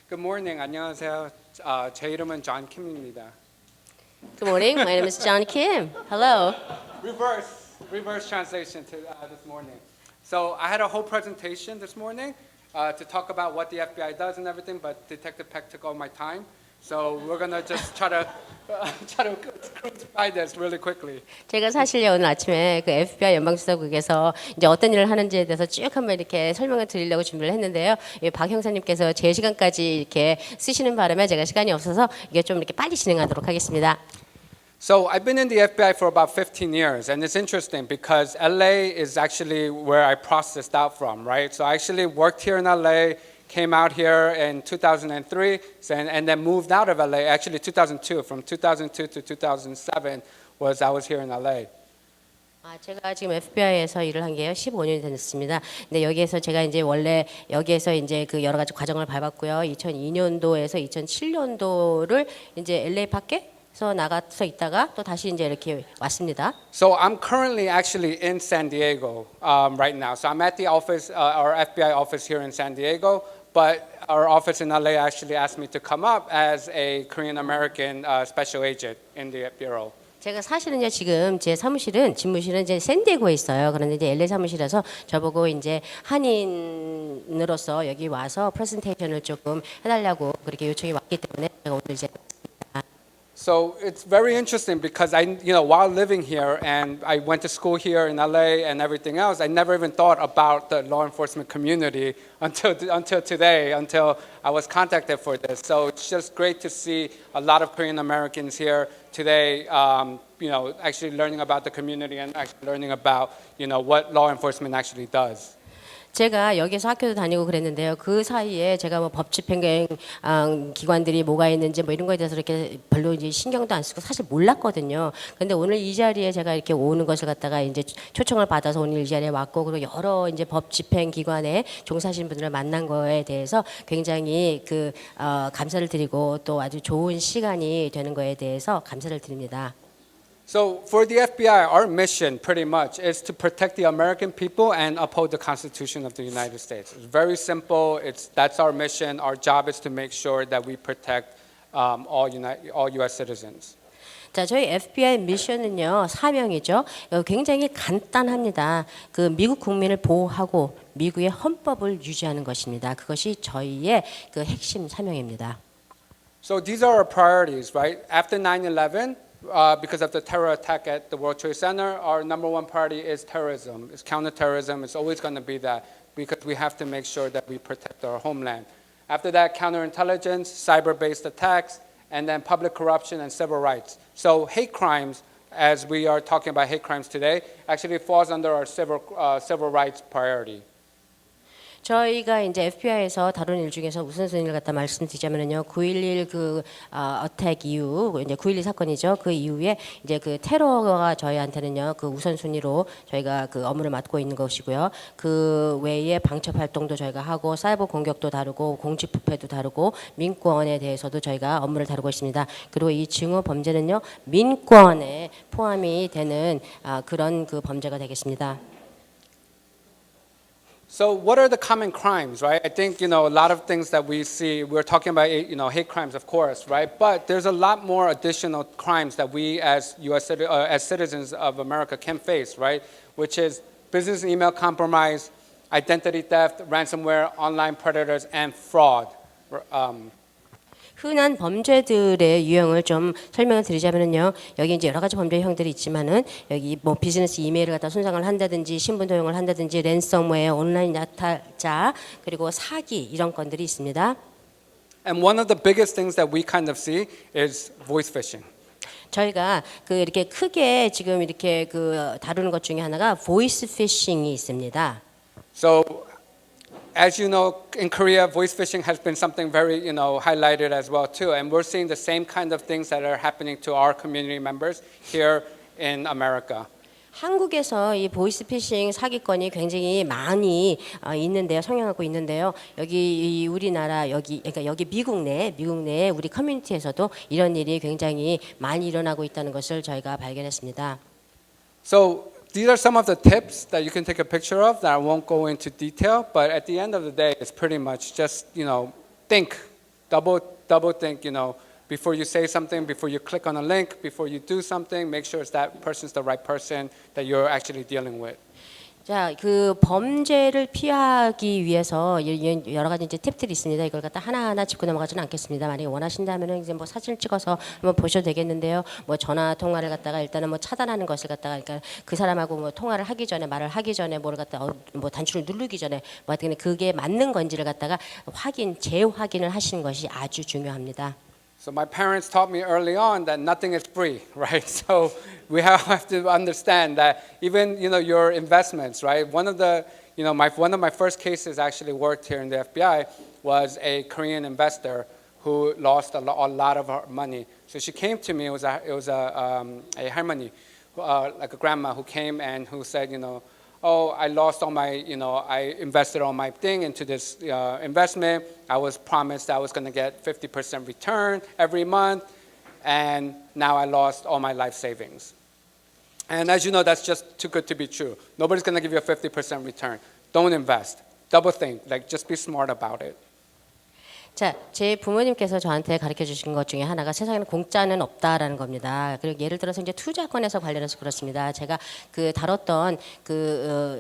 Good morning. 안녕하세요. 제 이름은 John Kim입니다. Good morning. My name is John Kim. Hello. Reverse translation to this morning. So I had a whole presentation this morning to talk about what the FBI does and everything, but Detective Peck took all my time. So we're gonna just try to cruise by this really quickly. 제가 사실 오늘 아침에 그 FBI 연방수사국에서 이제 어떤 일을 하는지에 대해서 쭉 한번 이렇게 설명을 드리려고 준비를 했는데요. 박 형사님께서 제 시간까지 이렇게 쓰시는 바람에 제가 시간이 없어서 이게 좀 이렇게 빨리 진행하도록 하겠습니다. So I've been in the FBI for about 15 years, and it's interesting because LA is actually where I processed out from, right? So I actually worked here in LA, came out here in 2003, and then moved out of LA, actually 2002. From 2002 to 2007 I was here in LA. 제가 지금 FBI에서 일을 한 게요 15년이 됐습니다. 근데 여기에서 제가 이제 원래 여기에서 이제 그 여러 가지 과정을 밟았고요. 2002년도에서 2007년도를 이제 LA 밖에서 나가서 있다가 또 다시 이제 이렇게 왔습니다. So I'm currently actually in San Diego right now. So I'm at the office, our FBI office here in San Diego, but our office in LA actually asked me to come up as a Korean American special agent in the bureau. 제가 사실은요 지금 제 집무실은 이제 샌디에고에 있어요. 그런데 이제 LA 사무실에서 저보고 이제 한인으로서 여기 와서 프레젠테이션을 조금 해달라고 그렇게 요청이 왔기 때문에 제가 오늘 이제 So it's very interesting because while living here and I went to school here in LA and everything else, I never even thought about the law enforcement community until today, until I was contacted for this. So it's just great to see a lot of Korean Americans here today, actually learning about the community and actually learning about, what law enforcement actually does. 제가 여기서 학교도 다니고 그랬는데요. 그 사이에 제가 뭐 법 집행 기관들이 뭐가 있는지 뭐 이런 거에 대해서 이렇게 별로 이제 신경도 안 쓰고 사실 몰랐거든요. 근데 오늘 이 자리에 제가 이렇게 오는 것을 갖다가 이제 초청을 받아서 오늘 이 자리에 왔고 그리고 여러 이제 법 집행 기관에 종사하시는 분들을 만난 거에 대해서 굉장히 감사를 드리고 또 아주 좋은 시간이 되는 거에 대해서 감사를 드립니다. So for the FBI, our mission pretty much is to protect the American people and uphold the Constitution of the United States. It's very simple. That's our mission. Our job is to make sure that we protect all U.S. citizens. 자, 저희 FBI 미션은요 사명이죠. 굉장히 간단합니다. 그 미국 국민을 보호하고 미국의 헌법을 유지하는 것입니다. 그것이 저희의 그 핵심 사명입니다. So these are our priorities, right? After 9/11. Because of the terror attack at the World Trade Center, our number one priority is terrorism. It's counterterrorism. It's always going to be that because we have to make sure that we protect our homeland. After that, counterintelligence, cyber-based attacks, and then public corruption and civil rights. So hate crimes, as we are talking about hate crimes today, actually falls under our civil rights priority. 저희가 이제 FBI에서 다룬 일 중에서 우선순위를 갖다 말씀드리자면요, 9.11 어택 이후 이제 9.11 사건이죠. 그 이후에 이제 그 테러가 저희한테는요, 그 우선순위로 저희가 그 업무를 맡고 있는 것이고요. 그 외에 방첩 활동도 저희가 하고 사이버 공격도 다루고 공직 부패도 다루고 민권에 대해서도 저희가 업무를 다루고 있습니다. 그리고 이 증오 범죄는요, 민권에 포함이 되는 그런 그 범죄가 되겠습니다. So what are the common crimes, right? I think, a lot of things that we see, we're talking about, hate crimes, of course, right? But there's a lot more additional crimes that we as as citizens of America can face, right? Which is business email compromise, identity theft, ransomware, online predators, and fraud. 흔한 범죄들의 유형을 좀 설명을 드리자면요. 여기 이제 여러 가지 범죄 형들이 있지만은 여기 뭐 비즈니스 이메일을 갖다 손상을 한다든지 신분 도용을 한다든지 랜섬웨어, 온라인 약탈자 그리고 사기 이런 건들이 있습니다. And one of the biggest things that we kind of see is voice phishing. 저희가 이렇게 크게 지금 이렇게 다루는 것 중에 하나가 보이스 피싱이 있습니다. So as you know, in Korea, voice phishing has been something very, highlighted as well too. And we're seeing the same kind of things that are happening to our community members here in America. 한국에서 이 보이스피싱 사기건이 굉장히 많이 있는데요, 성행하고 있는데요. 여기 우리나라 그러니까 여기 미국 내에 우리 커뮤니티에서도 이런 일이 굉장히 많이 일어나고 있다는 것을 저희가 발견했습니다. So these are some of the tips that you can take a picture of that I won't go into detail, but at the end of the day, it's pretty much just, think double think, before you say something, before you click on a link, before you do something, make sure that person's the right person that you're actually dealing with. 자, 그 범죄를 피하기 위해서 여러 가지 이제 팁들이 있습니다. 이걸 갖다 하나하나 짚고 넘어가지는 않겠습니다. 만약에 원하신다면은 이제 뭐 사진을 찍어서 한번 보셔도 되겠는데요. 뭐 전화 통화를 갖다가 일단은 뭐 차단하는 것을 갖다가 그러니까 그 사람하고 뭐 통화를 하기 전에 말을 하기 전에 뭐를 갖다 뭐 단추를 누르기 전에 뭐 하여튼 그게 맞는 건지를 갖다가 재확인을 하시는 것이 아주 중요합니다. So my parents taught me early on that nothing is free, right? So we have to understand that even your investments, right? One of my first cases actually worked here in the FBI was a Korean investor who lost a lot of her money. So she came to me. It was a 할머니, like a grandma, who came and who said, oh, I lost all my, I invested all my thing into this investment. I was promised I was going to get 50% return every month, and now I lost all my life savings. And as you know, that's just too good to be true. Nobody's going to give you a 50% return. Don't invest. Double think. Just be smart about it. 자, 제 부모님께서 저한테 가르쳐 주신 것 중에 하나가 세상에는 공짜는 없다라는 겁니다. 그리고 예를 들어서 이제 투자권에서 관련해서 그렇습니다. 제가 그 다뤘던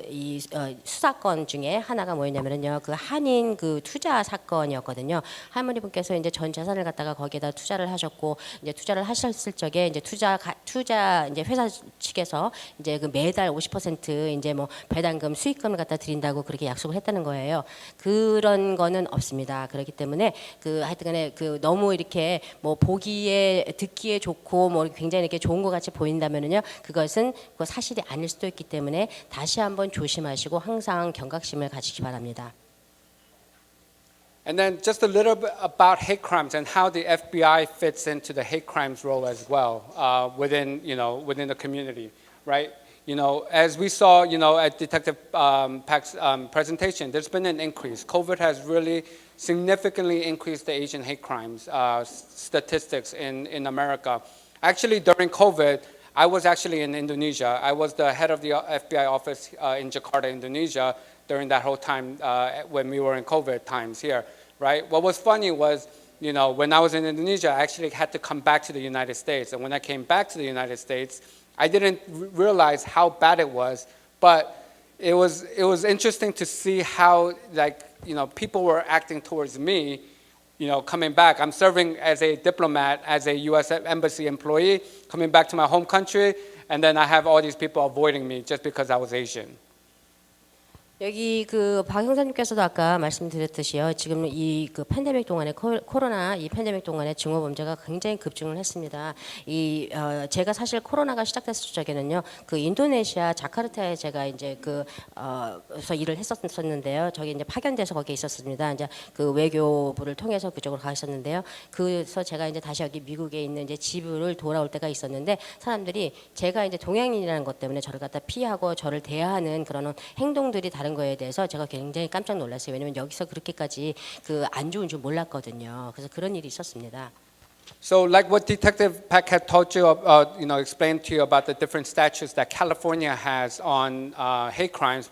이 수사건 중에 하나가 뭐였냐면요, 그 한인 그 투자 사건이었거든요. 할머니분께서 이제 전 재산을 갖다가 거기에다 투자를 하셨고, 이제 투자를 하셨을 적에 이제 투자 이제 회사 측에서 이제 그 매달 50% 이제 뭐 배당금 수익금을 갖다 드린다고 그렇게 약속을 했다는 거예요. 그런 거는 없습니다. 그렇기 때문에 그 하여튼간에 그 너무 이렇게 뭐 보기에 듣기에 좋고 뭐 굉장히 이렇게 좋은 것 같이 보인다면은요, 그것은 그 사실이 아닐 수도 있기 때문에 다시 한번 조심하시고 항상 경각심을 가지기 바랍니다. And then just a little bit about hate crimes and how the FBI fits into the hate crimes role as well within the community, right? As we saw, at Detective Pak's presentation, there's been an increase. COVID has really significantly increased the Asian hate crimes statistics in America. Actually, during COVID, I was actually in Indonesia. I was the head of the FBI office in Jakarta, Indonesia, during that whole time when we were in COVID times here, right? What was funny was, when I was in Indonesia, I actually had to come back to the United States. And when I came back to the United States, I didn't realize how bad it was, but it was interesting to see how people were acting towards me, coming back. I'm serving as a diplomat, as a U.S. Embassy employee, coming back to my home country, and then I have all these people avoiding me just because I was Asian. 여기 그 박 형사님께서도 아까 말씀드렸듯이요. 지금 이 그 팬데믹 동안에 코로나 이 팬데믹 동안에 증오 범죄가 굉장히 급증을 했습니다. 제가 사실 코로나가 시작됐을 적에는요. 그 인도네시아 자카르타에 제가 이제 그서 일을 했었는데요. 저기 이제 파견돼서 거기에 있었습니다. 이제 그 외교부를 통해서 그쪽으로 가 있었는데요. 그래서 제가 이제 다시 여기 미국에 있는 이제 집을 돌아올 때가 있었는데 사람들이 제가 이제 동양인이라는 것 때문에 저를 갖다 피하고 저를 대하는 그런 행동들이 다른 거에 대해서 제가 굉장히 깜짝 놀랐어요. 왜냐면 여기서 그렇게까지 그 안 좋은 줄 몰랐거든요. 그래서 그런 일이 있었습니다. So, like what Detective Pak had told you, explained to you about the different statutes that California has on hate crimes,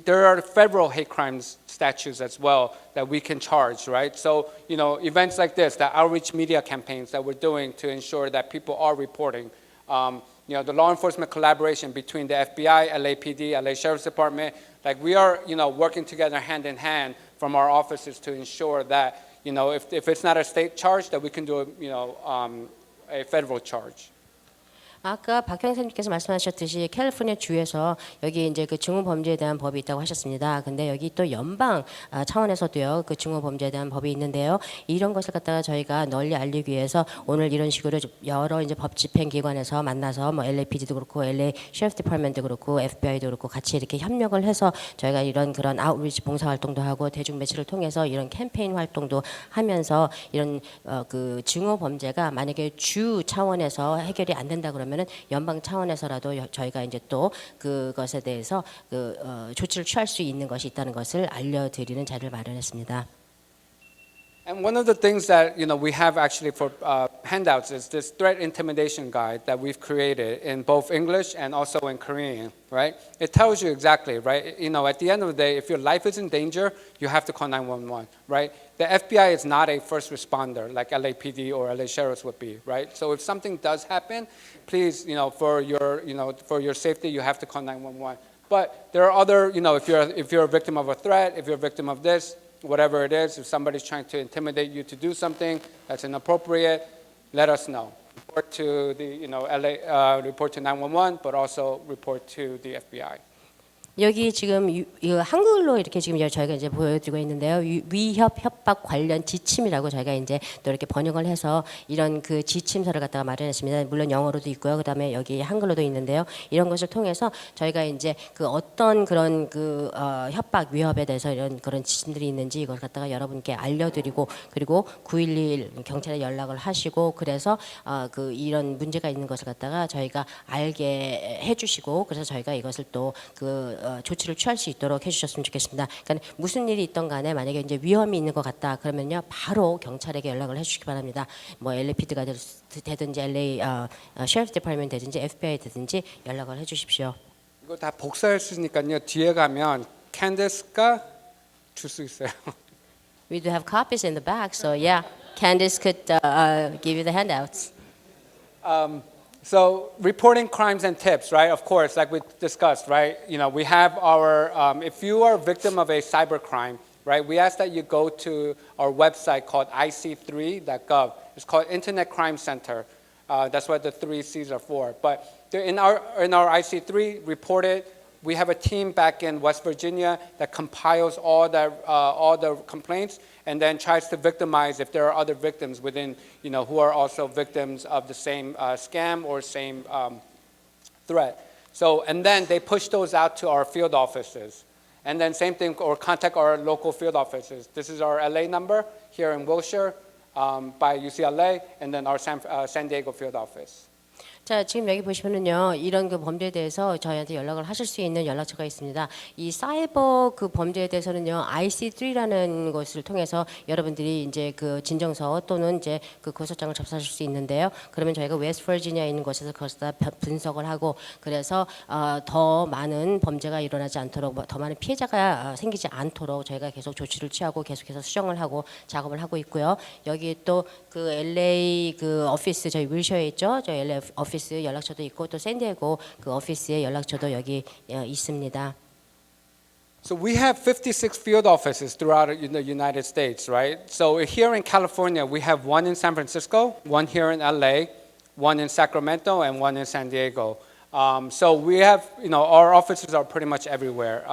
there are federal hate crimes statutes as well that we can charge, right? So, events like this, the outreach media campaigns that we're doing to ensure that people are reporting, the law enforcement collaboration between the FBI, LAPD, LA Sheriff's Department, we are, working together hand in hand from our offices to ensure that, if it's not a state charge, that we can do a federal charge. 아까 박 형사님께서 말씀하셨듯이 캘리포니아 주에서 여기 이제 그 증오 범죄에 대한 법이 있다고 하셨습니다. 근데 여기 또 연방 차원에서도요 그 증오 범죄에 대한 법이 있는데요. 이런 것을 갖다가 저희가 널리 알리기 위해서 오늘 이런 식으로 여러 이제 법 집행 기관에서 만나서 뭐 LAPD도 그렇고 LA Sheriff Department도 그렇고 FBI도 그렇고 같이 이렇게 협력을 해서 저희가 이런 그런 아웃리치 봉사 활동도 하고 대중 매체를 통해서 이런 캠페인 활동도 하면서 이런 그 증오 범죄가 만약에 주 차원에서 해결이 안 된다 그러면 연방 차원에서라도 저희가 이제 또 그것에 대해서 조치를 취할 수 있는 것이 있다는 것을 알려드리는 자리를 마련했습니다. And one of the things that we have actually for handouts is this threat intimidation guide that we've created in both English and also in Korean, right? It tells you exactly, right? You know, at the end of the day, if your life is in danger, you have to call 911, right? The FBI is not a first responder like LAPD or LA Sheriffs would be, right? So if something does happen, please, you know, for your safety, you have to call 911. But there are other, you know, if you're a victim of a threat, if you're a victim of this, whatever it is, if somebody's trying to intimidate you to do something that's inappropriate, let us know. Report to the, you know, report to 911, but also report to the FBI. 여기 지금 이거 한글로 이렇게 지금 저희가 이제 보여드리고 있는데요. 위협 협박 관련 지침이라고 저희가 이제 또 이렇게 번역을 해서 이런 그 지침서를 갖다가 마련했습니다. 물론 영어로도 있고요. 그다음에 여기 한글로도 있는데요. 이런 것을 통해서 저희가 이제 그 어떤 그런 그 협박 위협에 대해서 이런 그런 지침들이 있는지 이걸 갖다가 여러분께 알려드리고 그리고 911 경찰에 연락을 하시고 그래서 그 이런 문제가 있는 것을 갖다가 저희가 알게 해주시고 그래서 저희가 이것을 또 그 조치를 취할 수 있도록 해주셨으면 좋겠습니다. 그러니까 무슨 일이 있던 간에 만약에 이제 위험이 있는 것 같다 그러면요 바로 경찰에게 연락을 해주시기 바랍니다. 뭐 LAPD가 되든지 LA Sheriff Department 되든지 FBI 되든지 연락을 해주십시오. 이거 다 복사했으니까요. 뒤에 가면 Candice가 줄 수 있어요. We do have copies in the back, so yeah, Candice could give you the handouts. So reporting crimes and tips, right? Of course, like we discussed, right? You know, we have our, if you are a victim of a cybercrime, right? We ask that you go to our website called ic3.gov. It's called Internet Crime Center. That's what the 3 C's are for. But in our IC3, report it. We have a team back in West Virginia that compiles all the complaints and then tries to victimize if there are other victims within, you know, who are also victims of the same scam or same threat. So, and then they push those out to our field offices. And then same thing, or contact our local field offices. This is our LA number here in Wilshire by UCLA, and then our San Diego field office. 자, 지금 여기 보시면은요, 이런 그 범죄에 대해서 저희한테 연락을 하실 수 있는 연락처가 있습니다. 이 사이버 그 범죄에 대해서는요, IC3라는 것을 통해서 여러분들이 이제 그 진정서 또는 이제 그 고소장을 접수하실 수 있는데요. 그러면 저희가 웨스트 버지니아에 있는 곳에서 그것을 다 분석을 하고 그래서 더 많은 범죄가 일어나지 않도록 더 많은 피해자가 생기지 않도록 저희가 계속 조치를 취하고 계속해서 수정을 하고 작업을 하고 있고요. 여기 또 그 LA 그 오피스 저희 윌셔에 있죠. 저희 LA 오피스 연락처도 있고 또 샌디에고 그 오피스의 연락처도 여기 있습니다. So we have 56 field offices throughout the United States, right? So here in California, we have one in San Francisco, one here in LA, one in Sacramento, and one in San Diego. So we have, you know, our offices are pretty much everywhere.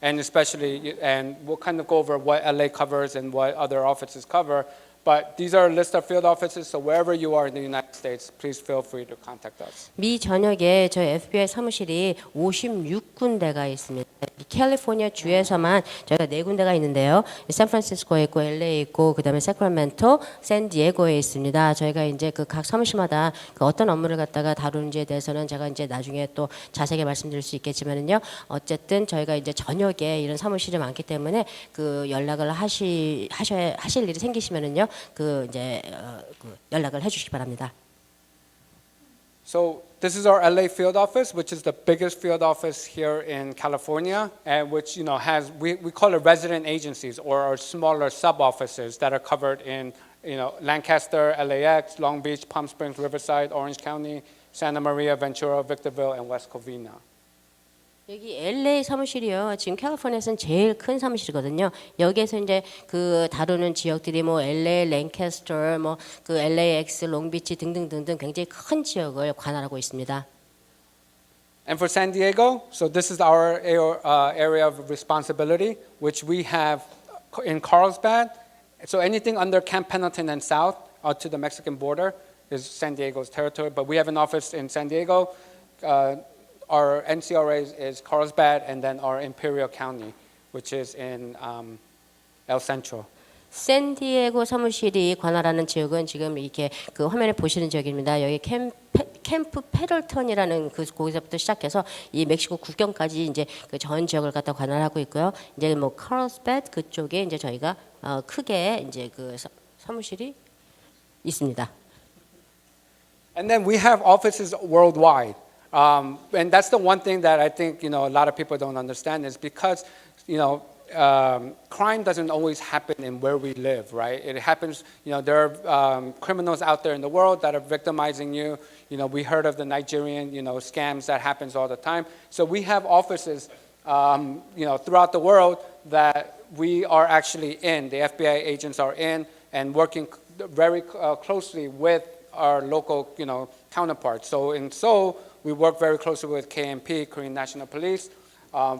And especially, and we'll kind of go over what LA covers and what other offices cover. But these are a list of field offices, so wherever you are in the United States, please feel free to contact us. 미 전역에 저희 FBI 사무실이 56군데가 있습니다. 캘리포니아 주에서만 저희가 4군데가 있는데요. 샌프란시스코에 있고 LA에 있고 그다음에 세크라멘토, 샌디에고에 있습니다. 저희가 이제 그 각 사무실마다 그 어떤 업무를 갖다가 다루는지에 대해서는 제가 이제 나중에 또 자세하게 말씀드릴 수 있겠지만은요. 어쨌든 저희가 이제 전역에 이런 사무실이 많기 때문에 그 연락을 하실 일이 생기시면은요. 그 이제 그 연락을 해주시기 바랍니다. So this is our LA field office, which is the biggest field office here in California, and which, you know, has we call it resident agencies or our smaller sub offices that are covered in, you know, Lancaster, LAX, Long Beach, Palm Springs, Riverside, Orange County, Santa Maria, Ventura, Victorville, and West Covina. 여기 LA 사무실이요. 지금 캘리포니아에서는 제일 큰 사무실이거든요. 여기에서 이제 그 다루는 지역들이 뭐 LA, 랭캐스터, 뭐 그 LAX, 롱비치 등등등등 굉장히 큰 지역을 관할하고 있습니다. And for San Diego, so this is our area of responsibility, which we have in Carlsbad. So anything under Camp Pendleton and south out to the Mexican border is San Diego's territory. But we have an office in San Diego. Our NCRA is Carlsbad, and then our Imperial County, which is in El Centro. 샌디에고 사무실이 관할하는 지역은 지금 이렇게 그 화면에 보시는 지역입니다. 여기 캠프 페덜턴이라는 그 거기서부터 시작해서 이 멕시코 국경까지 이제 그 전 지역을 갖다 관할하고 있고요. 이제 뭐 카르스베드 그쪽에 이제 저희가 크게 이제 그 사무실이 있습니다. And then we have offices worldwide. And that's the one thing that I think, a lot of people don't understand is because, crime doesn't always happen in where we live, right? It happens, there are criminals out there in the world that are victimizing you. We heard of the Nigerian, scams that happens all the time. So we have offices, throughout the world that we are actually in. The FBI agents are in and working very closely with our local, counterparts. So in Seoul, we work very closely with KNP, Korean National Police,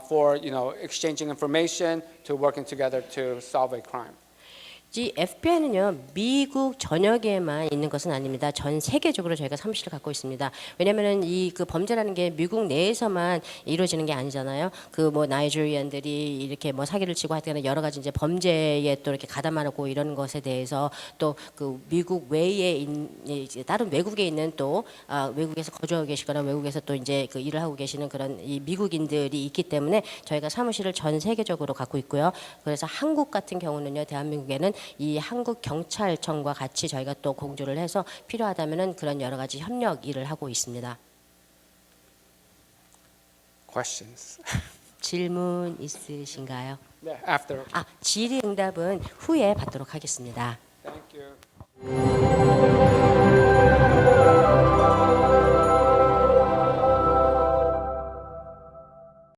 for exchanging information to working together to solve a crime. 이 FBI는요 미국 전역에만 있는 것은 아닙니다. 전 세계적으로 저희가 사무실을 갖고 있습니다. 왜냐하면은 이 그 범죄라는 게 미국 내에서만 이루어지는 게 아니잖아요. 그 뭐 나이지리안들이 이렇게 뭐 사기를 치고 하여튼 여러 가지 이제 범죄에 또 이렇게 가담하고 이런 것에 대해서 또 그 미국 외에 이제 다른 외국에 있는 또 외국에서 거주하고 계시거나 외국에서 또 이제 그 일을 하고 계시는 그런 이 미국인들이 있기 때문에 저희가 사무실을 전 세계적으로 갖고 있고요. 그래서 한국 같은 경우는요 대한민국에는 이 한국 경찰청과 같이 저희가 또 공조를 해서 필요하다면은 그런 여러 가지 협력 일을 하고 있습니다. Questions? 질문 있으신가요? Yeah, after. 질의응답은 후에 받도록 하겠습니다. Thank you.